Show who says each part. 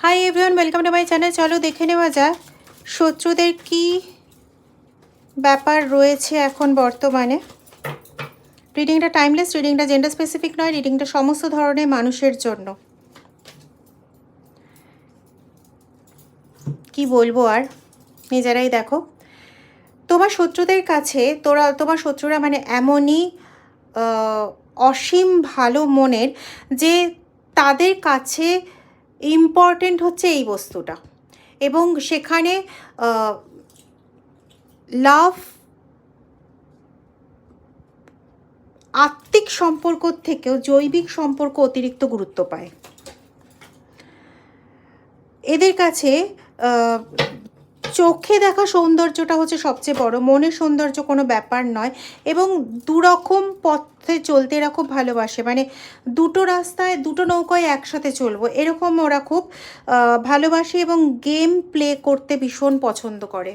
Speaker 1: Hi everyone, welcome to my channel. চলো দেখে নেওয়া যাক শত্রুদের কি ব্যাপার রয়েছে এখন বর্তমানে। রিডিংটা টাইমলেস, রিডিংটা জেন্ডার স্পেসিফিক নয়, রিডিংটা সমস্ত ধরনের মানুষের জন্য। কি বলবো আর, নিজেরাই দেখো। তোমার শত্রুদের কাছে তোমার শত্রুরা মানে এমনই অসীম ভালো মনের যে তাদের কাছে ইম্পর্টেন্ট হচ্ছে এই বস্তুটা, এবং সেখানে লাভ, আত্মিক সম্পর্ক থেকেও জৈবিক সম্পর্ক অতিরিক্ত গুরুত্ব পায় এদের কাছে। চোখে দেখা সৌন্দর্যটা হচ্ছে সবচেয়ে বড়, মনের সৌন্দর্য কোনো ব্যাপার নয়। এবং দুরকম পথে চলতে এরা খুব ভালোবাসে, মানে দুটো রাস্তায় দুটো নৌকায় একসাথে চলবো এরকম ওরা খুব ভালোবাসে, এবং গেম প্লে করতে ভীষণ পছন্দ করে।